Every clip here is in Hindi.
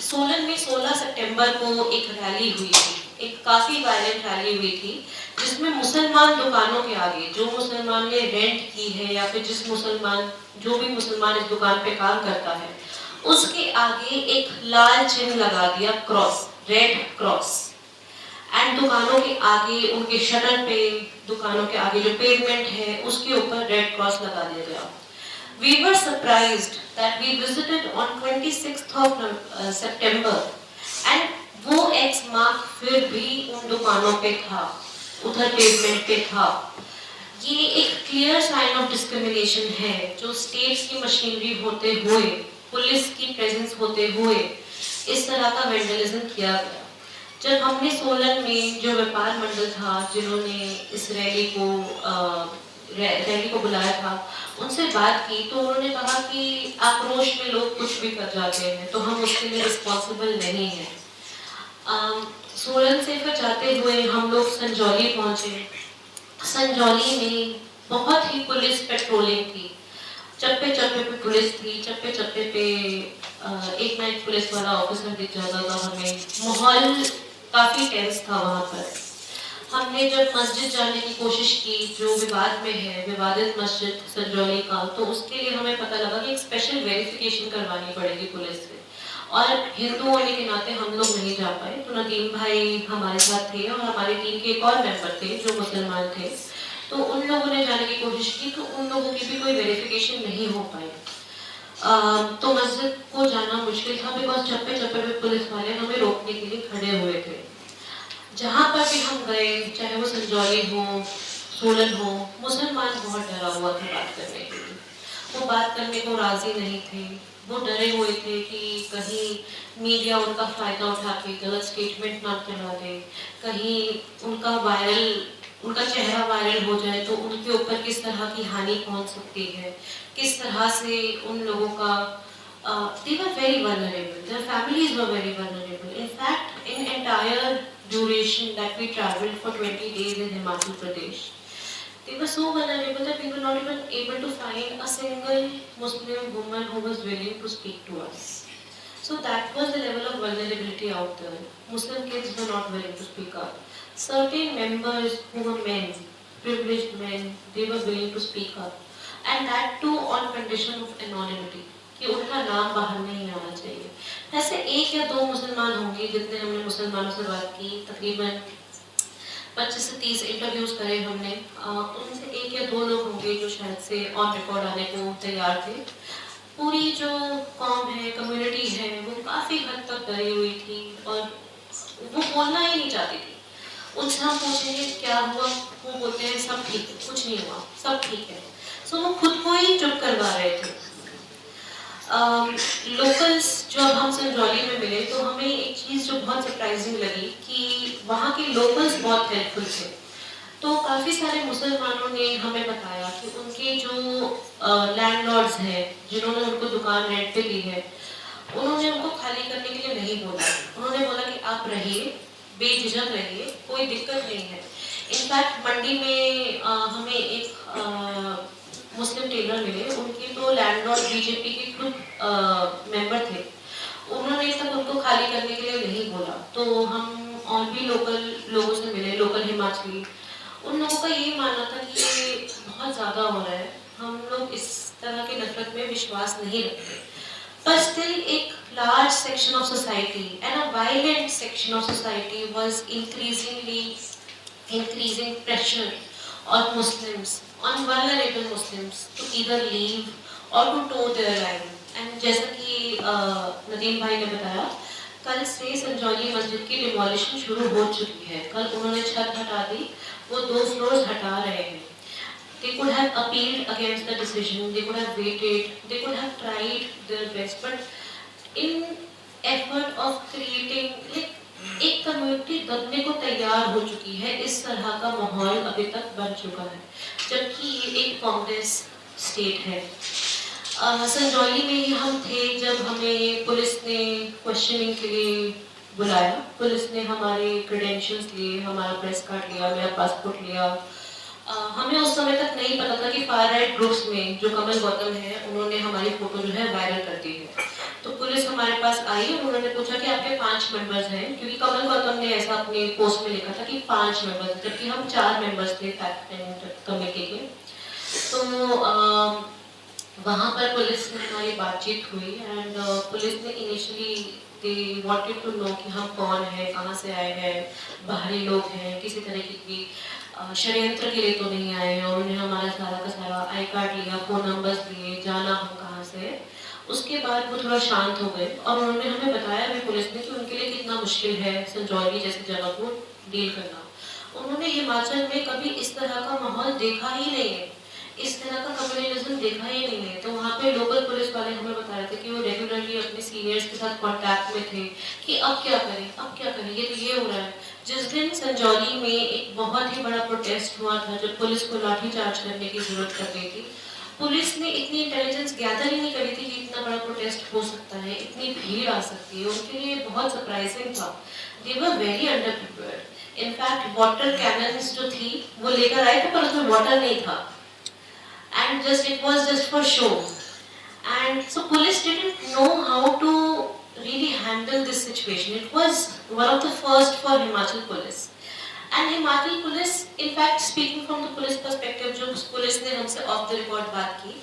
सोलन में 16 सितंबर को एक रैली हुई थी, एक काफी वायलेंट रैली हुई थी, जिसमें मुसलमान दुकानों के आगे, जो मुसलमान ने रेंट की है या फिर जो भी मुसलमान इस दुकान पे काम करता है, उसके आगे एक लाल चिन्ह लगा दिया, क्रॉस, रेड क्रॉस। एंड दुकानों के आगे, उनके शटर पे, दुकानों के आगे जो पेवमेंट है उसके ऊपर रेड क्रॉस लगा दिया गया। We were surprised that we visited on 26th of September and वो X mark फिर भी उन दुकानों पे था, उधर पेवमेंट पे था। ये एक क्लियर साइन ऑफ डिस्क्रिमिनेशन है जो स्टेट्स की मशीनरी होते हुए, पुलिस की प्रेजेंस होते हुए इस तरह का वेंडलिज्म किया गया। जब हमने सोलन में जो व्यापार मंडल था जिन्होंने इस रैली को बुलाया था, उनसे बात की तो उन्होंने कहा कि आक्रोश में लोग कुछ भी कर जाते हैं, तो हम उसके लिए रिस्पॉन्सिबल नहीं हैं। सोलन से फिर जाते हुए हम लोग संजौली पहुंचे। संजौली में बहुत ही पुलिस पेट्रोलिंग थी, चप्पे चप्पे पे पुलिस थी, चप्पे चप्पे पे एक ना एक पुलिस वाला ऑफिसर दिख जाता था हमें। माहौल काफी टेंस था वहाँ पर। हमने जब मस्जिद जाने की कोशिश की, जो विवाद में है, विवादित मस्जिद संजौली का, तो उसके लिए हमें पता लगा कि एक स्पेशल वेरिफिकेशन करवानी पड़ेगी पुलिस से, और हिंदू होने के नाते हम लोग नहीं जा पाए। तो नदीम भाई हमारे साथ थे और हमारी टीम के एक और मेंबर थे जो मुसलमान थे, तो उन लोगों ने जाने की कोशिश की, तो उन लोगों की भी कोई वेरिफिकेशन नहीं हो पाई। तो मस्जिद को जाना मुश्किल था, बिकॉज चप्पे चप्पे पे पुलिस वाले हमें रोकने के लिए खड़े हुए थे। जहाँ पर भी हम गए, चाहे वो संजौली हो, सोलन हो, मुसलमान बहुत डरा हुआ था बात करने के लिए। वो बात करने को राजी नहीं थे, वो डरे हुए थे कि कहीं मीडिया उनका फायदा उठा के गलत स्टेटमेंट ना करवा दे, कहीं उनका चेहरा वायरल हो जाए तो उनके ऊपर किस तरह की हानि पहुंच सकती है, किस तरह से उन लोगों का they were very vulnerable. Their families were very vulnerable. In fact, in entire duration that we traveled for 20 days in Himachal Pradesh, they were so vulnerable that we were not even able to find a single Muslim woman who was willing to speak to us. So that was the level of vulnerability out there. Muslim kids were not willing to speak up. Certain members who were men, privileged men, they were willing to speak up. And that too on condition of anonymity, कि उनका नाम बाहर नहीं आना चाहिए। ऐसे एक या दो मुसलमान होंगे जितने हमने मुसलमानों से बात की, तकरीबन 25 से 30 इंटरव्यूज करे हमने, उनसे एक या दो लोग होंगे जो शायद से ऑन रिकॉर्ड आने को तैयार थे। पूरी जो कौम है, कम्युनिटी है, वो काफ़ी हद तक डरी हुई थी और वो बोलना ही नहीं चाहती थी। उनसे हम पूछेंगे क्या हुआ, वो बोलते हैं सब ठीक है, कुछ नहीं हुआ, सब ठीक है। सो वो खुद को ही चुप करवा रहे थे। लोकल्स जो अब हम संजौली में मिले तो हमें एक चीज़ जो बहुत सरप्राइजिंग लगी कि वहाँ के लोकल्स बहुत हेल्पफुल थे। तो काफ़ी सारे मुसलमानों ने हमें बताया कि उनके जो लैंडलॉर्ड्स हैं जिन्होंने उनको दुकान रेंट पे ली है, उन्होंने उनको खाली करने के लिए नहीं बोला। उन्होंने बोला कि आप रहिए, बेझिझक रहिए, कोई दिक्कत नहीं है। इनफैक्ट मंडी में हमें एक मुस्लिम टेलर मिले, उनके तो लैंडलॉर्ड बीजेपी के खुद मेंबर थे। उन्होंने तक उनको खाली करने के लिए नहीं बोला। तो हम और भी लोकल लोगों से मिले, लोकल हिमाचली, उन लोगों का ये मानना था कि ये बहुत ज़्यादा हो रहा है, हम लोग इस तरह की नफरत में विश्वास नहीं रखते। पर स्टिल एक large section of society and a violent section of society was increasing pressure on Muslims, on vulnerable Muslims to either leave or to toe their line. And जैसा कि नदीम भाई ने बताया, कल से संजौली मस्जिद की डिमोलिशन शुरू हो चुकी है। कल उन्होंने छत हटा दी, वो 2 फ्लोर्स हटा रहे हैं। They could have appealed against the decision, they could have waited, they could have tried their best, but in effort of creating एक कम्युनिटी दबने को तैयार हो चुकी है, इस तरह का माहौल अभी तक बन चुका है, जबकि ये एक कांग्रेस स्टेट है। संजौली में ही हम थे जब हमें पुलिस ने क्वेश्चनिंग के लिए बुलाया। पुलिस ने हमारे क्रेडेंशियल्स लिए, हमारा प्रेस कार्ड लिया, मेरा पासपोर्ट लिया। हमें उस समय तक नहीं पता था कि फार राइट ग्रुप्स में जो कमल गौतम है, उन्होंने हमारी फोटो जो है वायरल कर दी है। तो पुलिस हमारे पास आई और उन्होंने पूछा कि आपके 5 मेंबर्स हैं, क्योंकि कमल गौतम ने ऐसा अपने पोस्ट में लिखा था कि 5 मेंबर्स, जबकि हम 4 मेंबर्स थे फैक्ट एंड कमेटी के। तो वहाँ पर पुलिस में हमारी बातचीत हुई एंड पुलिस ने initially they wanted to know कि हम कौन हैं, कहाँ से आए हैं, बाहरी लोग हैं, किसी तरह की भी षड्यंत्र के लिए तो नहीं आए हैं। और उन्हें हमारा सारा का सारा आई कार्ड लिया, फ़ोन नंबर्स लिए, जाना हम कहाँ से। उसके बाद वो थोड़ा शांत हो गए और उन्होंने हमें बताया भी पुलिस ने कि उनके लिए कितना मुश्किल है संजौली जैसी जगह को डील करना। उन्होंने हिमाचल में कभी इस तरह का माहौल देखा ही नहीं है, इस तरह का कम्युनलिज्म देखा ही नहीं है। तो वहाँ पे लोकल पुलिस वाले हमें बता रहे थे कि वो रेगुलरली अपने सीनियर्स के साथ कांटेक्ट में थे कि अब क्या करें, अब क्या करें, ये तो ये हो रहा है। जिस दिन संजौली में एक बहुत ही बड़ा प्रोटेस्ट हुआ था, जब पुलिस को लाठीचार्ज करने की जरूरत पड़ गई थी, पुलिस ने इतनी इंटेलिजेंस गैदर ही नहीं करी थी कि इतना बड़ा प्रोटेस्ट हो सकता है, इतनी भीड़ आ सकती है। उनके लिए बहुत सरप्राइजिंग था। They were very underprepared. In fact water cannons जो थी वो लेकर आए थे, पर उसमें वाटर नहीं था and just it was just for show. And so police didn't know how to really handle this situation. It was one of the first for Himachal police. And Himachal police, in fact, speaking from the police perspective, जो पुलिस ने हमसे off the record बात की,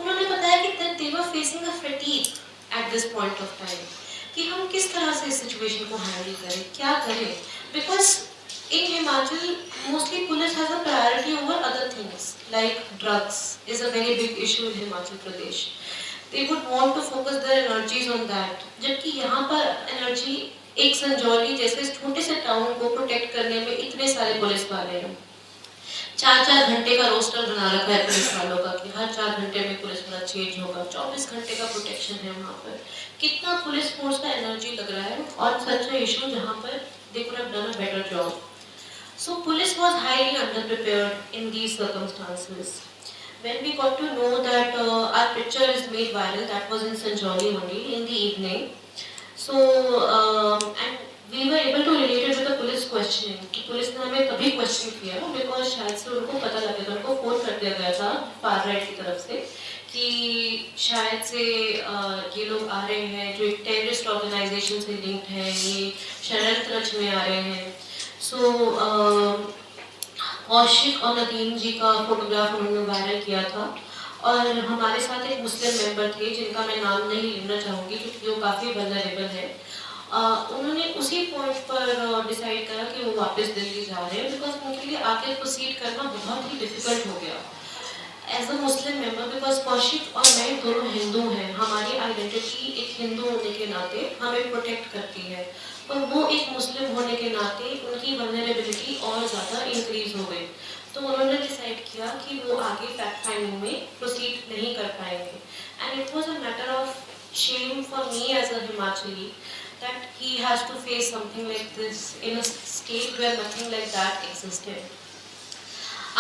उन्होंने बताया कि that they were facing a fatigue at this point of time, कि हम किस तरह से इस situation को handle करें, क्या करें, because in Himachal, mostly police has a priority over other things, like drugs is a very big issue in Himachal Pradesh. They would want to focus their energies on that. जबकि यहाँ पर एनर्जी एक संजौली जैसे छोटे से टाउन को प्रोटेक्ट करने में इतने सारे पुलिस वाले हैं। 4-4 घंटे का रोस्टर बना रखा है पुलिस वालों का कि हर 4 घंटे में पुलिस वाला चेंज होगा, 24 घंटे का प्रोटेक्शन है वहाँ पर। कितना पुलिस फोर्स का एनर्जी लग रहा है और सच इशू जहाँ पर they could have done a better job. So police was highly underprepared in these circumstances. When we got to know that our picture is made viral, that was in Sanjoli only in the evening. So and we were able to relate it with the police questioning. कि पुलिस ने हमें तभी क्वेश्चन किया because शायद से उनको पता लगा था, उनको फोन कर दिया गया था फार राइट की तरफ से कि शायद से ये लोग आ रहे हैं जो एक टेररिस्ट ऑर्गेनाइजेशन से लिंक्ड है, ये षड्यंत्र रच में आ रहे हैं। सो कौशिक और नदीम जी का फोटोग्राफ उन्होंने वायरल किया था और हमारे साथ एक मुस्लिम मेंबर थे जिनका मैं नाम नहीं लेना चाहूँगी क्योंकि वो काफ़ी वल्नरेबल है। उन्होंने उसी पॉइंट पर डिसाइड करा कि वो वापस दिल्ली जा रहे हैं बिकॉज उनके लिए आगे प्रोसीड करना बहुत ही डिफिकल्ट हो गया as a Muslim member. Because Kaushik और मैं दोनों हिंदू हैं, हमारी आइडेंटिटी एक हिंदू होने के नाते हमें प्रोटेक्ट करती है, और वो एक मुस्लिम होने के नाते उनकी वल्नरेबिलिटी और ज़्यादा इंक्रीज हो गई। तो उन्होंने डिसाइड किया कि वो आगे फैक्ट फाइंडिंग में प्रोसीड नहीं कर पाएंगे। And it was a matter of shame for me as a Himachali that he has to face something like this in a state where nothing like that existed.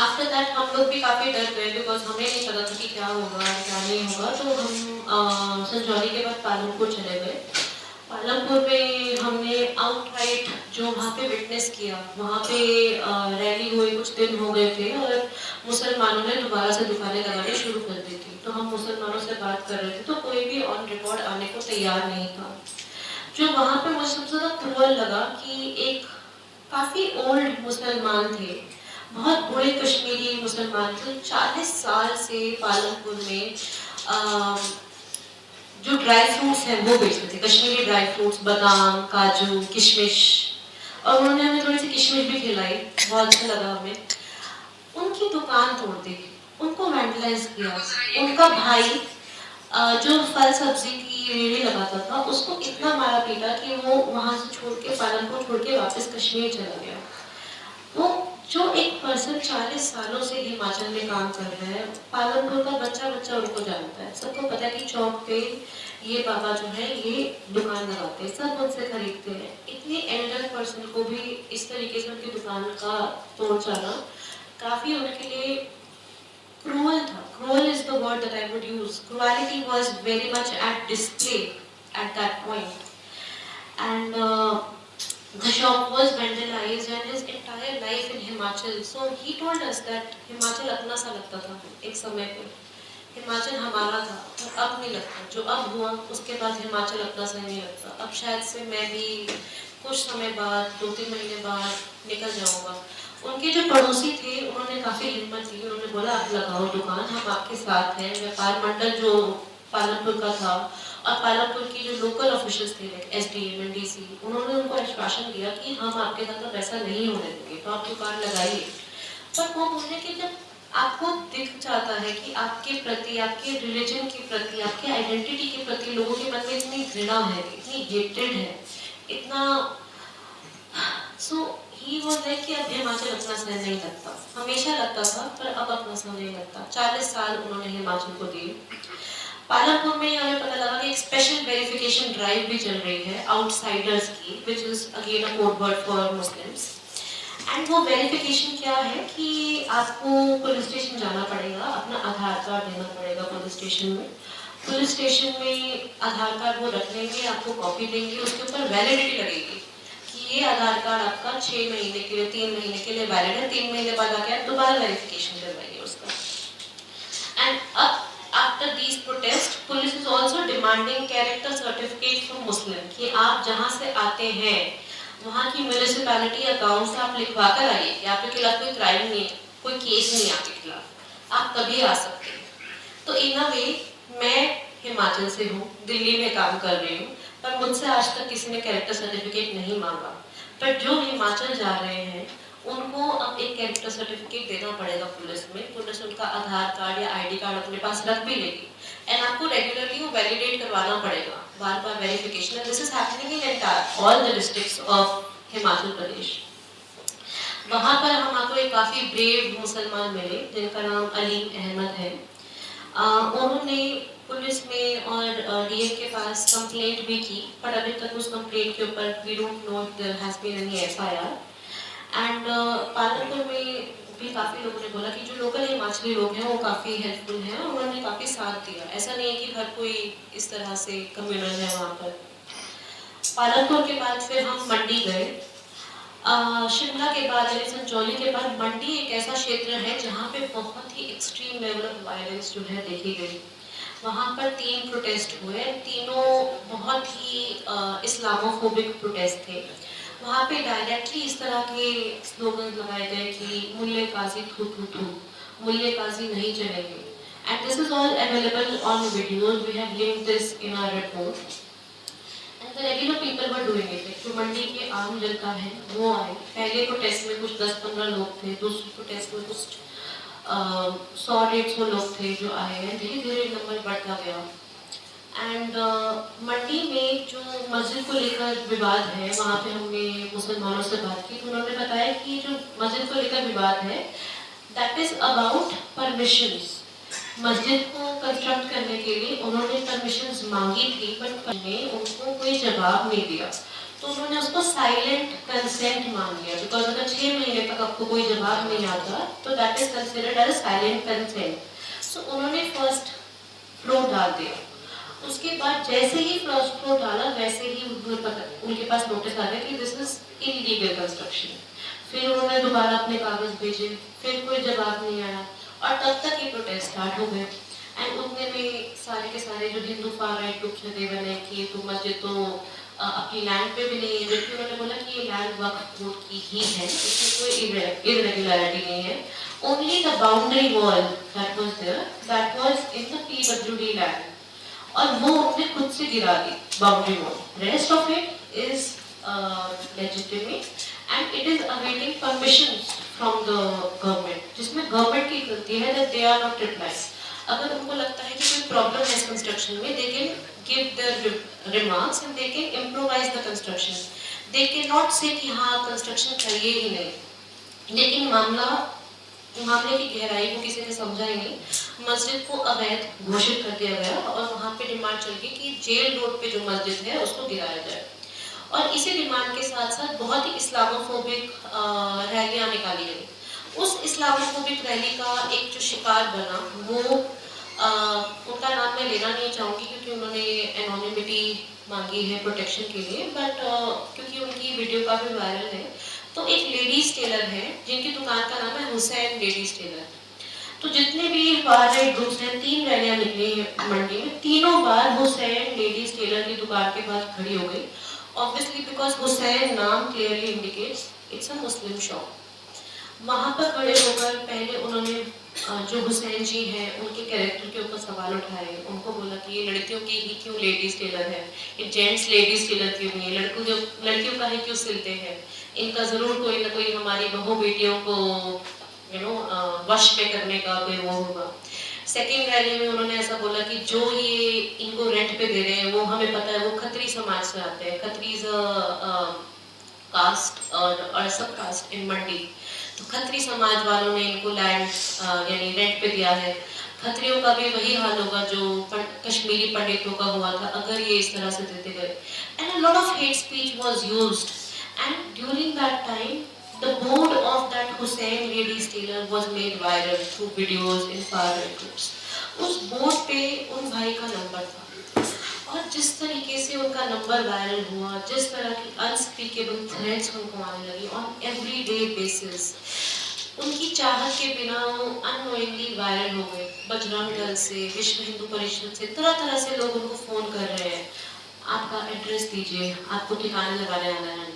After that हम लोग भी काफ़ी डर गए बिकॉज हमें नहीं पता था कि क्या होगा क्या नहीं होगा। तो हम संजौली के बाद पालमपुर चले गए। पालमपुर में हमने आउटराइट जो वहाँ पे विटनेस किया, वहाँ पे रैली हुई, कुछ दिन हो गए थे और मुसलमानों ने दोबारा से दुकानें लगानी शुरू कर दी थी। तो हम मुसलमानों से बात कर रहे थे तो कोई भी ऑन रिकॉर्ड आने को तैयार नहीं था। जो वहाँ पे मुझे सबसे ज़्यादा क्रूअल लगा कि एक काफ़ी ओल्ड मुसलमान थे, बहुत बड़े कश्मीरी मुसलमान थे, 40 साल से पालमपुर में जो ड्राई फ्रूट्स हैं वो बेचते थे, कश्मीरी ड्राई फ्रूट्स, बादाम, काजू, किशमिश, और उन्होंने हमें थोड़ी सी किशमिश भी खिलाई, बहुत अच्छा लगा हमें। उनकी दुकान तोड़ दी, उनको वैंडलाइज किया। उनका भाई जो फल सब्जी की रेहड़ी लगाता था उसको इतना मारा पीटा कि वो वहाँ से छोड़ के पालमपुर छोड़ के वापस कश्मीर चला गया। वो जो एक पर्सन 40 सालों से हिमाचल में काम कर रहा है, पालमपुर का बच्चा बच्चा उनको जानता है, सबको पता है कि चौक पे ये बाबा जो है ये दुकान लगाते हैं, सब उनसे खरीदते हैं। इतने एल्डर पर्सन को भी इस तरीके से उनकी दुकान का तोड़ जाना काफ़ी उनके लिए क्रूअल था। Cruel is the word that I would use. Cruelty was very much at display at that point and the shop was vandalized and his entire life in Himachal. So he told us that Himachal अपना सा लगता था एक समय पे हिमाचल हमारा था, पर अब नहीं लगता। जो अब हुआ उसके बाद हिमाचल अपना सही नहीं लगता। अब शायद से मैं भी कुछ समय बाद, 2-3 महीने बाद निकल जाऊंगा। उनके जो पड़ोसी थे उन्होंने काफ़ी हिम्मत दी, उन्होंने बोला आप लगाओ दुकान, हम आपके साथ हैं। व्यापार मंडल जो पालमपुर का था और पालमपुर की जो लोकल ऑफिशियल्स थे लाइक एसडीएम एनडीसी, उन्होंने उनको आश्वासन दिया कि हम आपके साथ अब ऐसा नहीं होने देंगे, तो आप दुकान लगाइए। पर वो बोलने कि जब आपको दिख जाता है कि आपके प्रति, आपके रिलीजन के प्रति, आपके आइडेंटिटी के प्रति लोगों के मन में इतनी घृणा है, इतनी हेटेड है, इतना, सो ही वाज लाइक कि अब हिमाचल अपना सह नहीं लगता। हमेशा लगता था पर अब अपना सह नहीं लगता। 40 साल उन्होंने हिमाचल को दिए। पालमपुर में हमें पता लगा कि एक स्पेशल वेरिफिकेशन ड्राइव भी चल रही है आउटसाइडर्स की, which is again a code word for Muslims. And वो वेरिफिकेशन क्या है कि आपको पुलिस स्टेशन जाना पड़ेगा, अपना आधार कार्ड देना पड़ेगा पुलिस स्टेशन में। पुलिस स्टेशन में आधार कार्ड वो रख लेंगे, आपको कॉपी देंगे, उसके ऊपर वैलिडिटी लगेगी कि ये आधार कार्ड आपका 6 महीने के लिए, 3 महीने के लिए वैलिड है। 3 महीने बाद आके आप दोबारा वेरिफिकेशन करवाइए उसका। एंड अब after these protest police is also demanding character certificate for Muslim, कि आप जहाँ से आते हैं वहाँ की म्यूनिसिपैलिटी या गांव से आप लिखवा कर आइए कि आपके खिलाफ कोई क्राइम नहीं है, कोई केस नहीं है आपके खिलाफ, आप कभी आ सकते हैं। तो इन अ वे मैं हिमाचल से हूँ, दिल्ली में काम कर रही हूँ, पर मुझसे आज तक किसी ने कैरेक्टर सर्टिफिकेट नहीं मांगा। पर जो हिमाचल जा रहे हैं उनको अब एक कैरेक्टर सर्टिफिकेट देना पड़ेगा पुलिस में। पुलिस उनका आधार कार्ड या आईडी कार्ड अपने पास रख भी लेगी एंड आपको रेगुलरली वो वैलिडेट करवाना पड़ेगा, बार बार verification. This is happening in entire all the districts of Himachal Pradesh. वहाँ पर हमको एक काफ़ी ब्रेव मुसलमान मिले जिनका नाम अलीम अहमद है। उन्होंने पुलिस में और डीएम के पास कंप्लेंट भी की, पर अभी तक उस कंप्लेंट के ऊपर we don't know if there has been any FIR. And Palampur में भी काफ़ी लोगों ने बोला कि जो लोकल हिमाचली लोग हैं वो काफ़ी हेल्पफुल हैं, उन्होंने काफ़ी साथ दिया। ऐसा नहीं है कि हर कोई इस तरह से कम्युनल है वहाँ पर। पालमपुर के बाद फिर हम मंडी गए। शिमला के बाद यानी संजौली के बाद मंडी एक ऐसा क्षेत्र है जहाँ पे बहुत ही एक्सट्रीम लेवल ऑफ वायलेंस जो है देखी गई। वहाँ पर 3 प्रोटेस्ट हुए, तीनों बहुत ही इस्लामोफोबिक प्रोटेस्ट थे। वहाँ पे डायरेक्टली इस तरह के स्लोगन लगाए गए कि मुल्ले काजी थू थू थू, मुल्ले काजी नहीं चलेंगे। And this is all available on videos, we have linked this in our report. And the regular people were doing it. जो मंडी के आम जनता है वो आए। पहले प्रोटेस्ट में कुछ 10-15 लोग थे, दूसरे प्रोटेस्ट में कुछ 100-150 लोग थे जो आए हैं। धीरे धीरे नंबर बढ़ता गया। एंड मंडी में जो मस्जिद को लेकर विवाद है, वहाँ पे हमने मुसलमानों से बात की तो उन्होंने बताया कि जो मस्जिद को लेकर विवाद है दैट इज अबाउट परमिशंस। मस्जिद को कंस्ट्रक्ट करने के लिए उन्होंने परमिशंस मांगी थी, बट ने उनको कोई जवाब नहीं दिया, तो उन्होंने उसको साइलेंट कंसेंट मान लिया। बिकॉज अगर 6 महीने तक आपको कोई जवाब नहीं आता तो that is considered as silent consent. So उन्होंने फर्स्ट फ्लोर डाल दिया। उसके बाद जैसे ही फर्स्ट फ्लोर डाला वैसे ही उनके पास नोटिस आ गया कि दिस इज इलीगल कंस्ट्रक्शन। फिर उन्होंने दोबारा अपने कागज भेजे, फिर कोई जवाब नहीं आया और तब तक ये प्रोटेस्ट स्टार्ट हो गए। एंड उतने में सारे के सारे जो हिंदू फार राइट ग्रुप्स ने दे बने कि तो मस्जिद तो अपनी लैंड पे भी नहीं है, जबकि उन्होंने बोला कि ये लैंड वक्फ बोर्ड की ही है, इसमें कोई इरेगुलरिटी नहीं है। Only the boundary wall that was there, that was in the PWD land, और वो उन्होंने खुद से गिरा दी boundary wall. Rest of it is legitimate and it is awaiting permissions from the government, जिसमें गवर्नमेंट की गलती है that they are not replies. अगर उनको लगता है कि कोई प्रॉब्लम है इस कंस्ट्रक्शन में, they can give their remarks and they can improvise the construction. They can not से कि हाँ कंस्ट्रक्शन करिए ही नहीं। लेकिन मामले की गहराई को किसी ने समझा ही नहीं। मस्जिद को अवैध घोषित कर दिया गया और वहाँ पे डिमांड चल गई कि जेल रोड पे जो मस्जिद है उसको गिराया जाए। और इसी डिमांड के साथ साथ बहुत ही इस्लामोफोबिक रैलियाँ निकाली गई। उस इस्लामोफोबिक रैली का एक जो शिकार बना वो उनका नाम मैं लेना नहीं चाहूँगी क्योंकि उन्होंने एनोनिमिटी मांगी है प्रोटेक्शन के लिए, बट क्योंकि उनकी वीडियो काफ़ी वायरल है। तो एक लेडीज टेलर है जिनकी दुकान का नाम है हुसैन लेडीज टेलर। तो जितने भी फार राइट ग्रुप्स हैं, 3 रैलियां निकली हैं मंडी में, तीनों बार हुसैन लेडीज टेलर की दुकान के पास खड़ी हो गई, ऑब्वियसली बिकॉज हुसैन नाम clearly indicates it's a Muslim shop. वहां पर खड़े होकर पहले उन्होंने जो हुसैन जी हैं उनके कैरेक्टर के ऊपर सवाल उठाए, उनको बोला कि ये लड़कियों की ही क्यों लेडीज टेलर है, ये जेंट्स लेडीज टेलर क्यों नहीं है, लड़कियों का ही क्यों सिलते हैं, इनका जरूर कोई ना कोई हमारी बहू बेटियों को वश में करने का कोई वो होगा। सेकेंड रैली में उन्होंने ऐसा बोला कि जो ये इनको रेंट पे दे रहे हैं वो हमें पता है वो खत्री समाज से आते हैं, खत्री कास्ट और सब कास्ट इन मंडी, तो खत्री समाज वालों ने इनको लैंड यानी रेंट पे दिया है। खत्रियों का भी वही हाल होगा जो कश्मीरी पंडितों का हुआ था अगर ये इस तरह से देते गए। And a lot of hate speech was used and during that time the board of that Hussain ladies tailor was made viral through videos in far-right groups. उस बोर्ड पे उन भाई का नंबर था और जिस तरीके से उनका नंबर वायरल हुआ, जिस तरह की अनस्पीकेबल थ्रेट्स उनको आने लगी ऑन एवरीडे बेसिस, उनकी चाहत के बिना वो अननोइंगली वायरल हो गए। बजरंग दल से, विश्व हिंदू परिषद से, तरह तरह से लोग उनको फोन कर रहे हैं, आपका एड्रेस दीजिए, आपको ठिकाने लगाने आना है।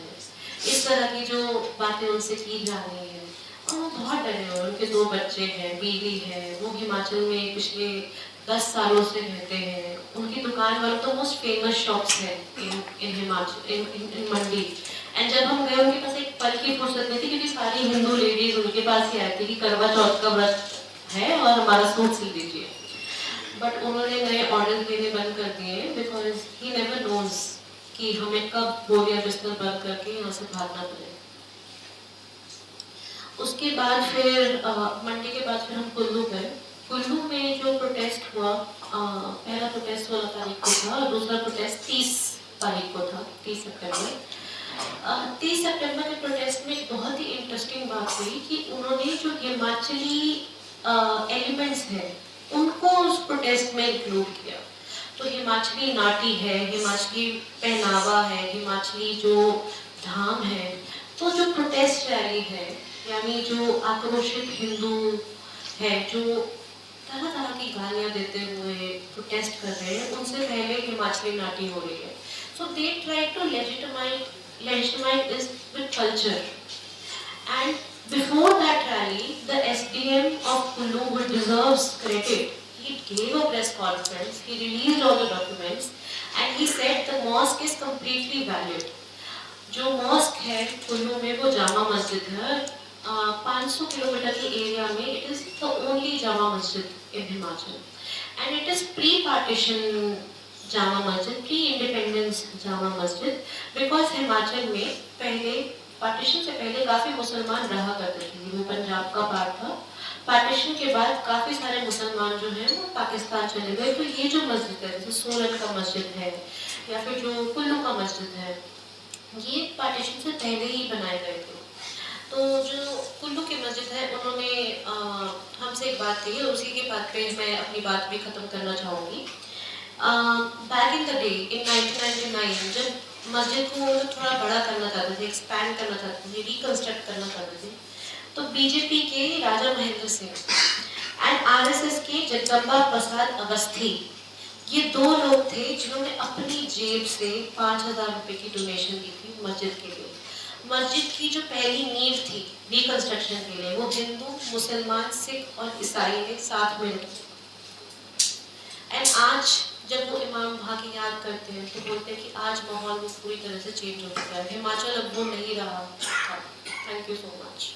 इस तरह की जो बातें उनसे की जा रही है और वो बहुत डरे हुए, उनके 2 बच्चे हैं, बीवी है, वो हिमाचल में पिछले 10 सालों से रहते हैं। उनकी दुकान वालों तो मोस्ट फेमस शॉप्स हैं इन हिमाचल इन मंडी। एंड जब हम गए उनके पास एक पल की फुर्सत नहीं थी क्योंकि सारी हिंदू लेडीज उनके पास ही आती कि करवा चौथ का व्रत है और हमारा सूट सिल दीजिए, बट उन्होंने नए ऑर्डर देने बंद कर दिए बिकॉज ही नेवर नोज कि हमें कब बोरिया बिस्तर बंद करके यहाँ से भागना पड़े। उसके बाद फिर मंडी के बाद फिर हम कुल्लू गए। कुल्लू में जो प्रोटेस्ट हुआ, पहला प्रोटेस्ट 16 तारीख को था और दूसरा प्रोटेस्ट 30 तारीख को था, 30 सितंबर। 30 सितंबर के प्रोटेस्ट में बहुत ही इंटरेस्टिंग बात हुई कि उन्होंने जो हिमाचली एलिमेंट्स हैं उनको उस प्रोटेस्ट में इंक्लूड किया। तो हिमाचली नाटी है, हिमाचली पहनावा है, हिमाचली जो धाम है, तो जो प्रोटेस्ट रैली है यानी जो आक्रोशित हिंदू है जो तरह तरह की गालियां देते हुए प्रोटेस्ट कर रहे हैं, उनसे पहले हिमाचली नाटी हो रही है। So they try to legitimize this with culture and before that rally the SDM of Kullu, who deserves credit, he gave a press conference, he released all the documents and he said the mosque is completely valid. जो मॉस्क है कुल्लू में वो जामा मस्जिद है, 500 किलोमीटर की एरिया में it is the only Jama Masjid in Himachal and it is pre partition Jama Masjid, pre independence Jama Masjid, because Himachal में पहले पार्टीशन से पहले काफी मुसलमान रहा करते थे, वो पंजाब का पार्ट था। पार्टीशन के बाद काफी सारे मुसलमान जो हैं वो पाकिस्तान चले गए, तो ये जो मस्जिद है जैसे सोलन का मस्जिद है या फिर जो कुल्लू का मस्जिद है, ये पार्टीशन से पहले ही बनाए गए थे। तो जो कुल्लू की मस्जिद है उन्होंने हमसे एक बात कही और उसी के बात पे मैं अपनी बात भी ख़त्म करना चाहूँगी। Back in the day in 1999 जब मस्जिद को थोड़ा बड़ा करना चाहते थे, एक्सपैंड करना चाहते थे, रिकन्स्ट्रक्ट करना चाहते थे, तो बीजेपी के राजा महेंद्र सिंह एंड आरएसएस के जगदम्बा प्रसाद अवस्थी, ये 2 लोग थे जिन्होंने अपनी जेब से 5,000 रुपये की डोनेशन दी थी मस्जिद के लिए। मस्जिद की जो पहली नींव थी रिकंस्ट्रक्शन के लिए वो हिंदू, मुसलमान, सिख और ईसाई ने साथ में रखी। एंड आज जब वो इमाम भागी याद करते हैं तो बोलते हैं कि आज माहौल वो पूरी तरह से चेंज हो चुका है, हिमाचल अब वो नहीं रहा। Thank you so much.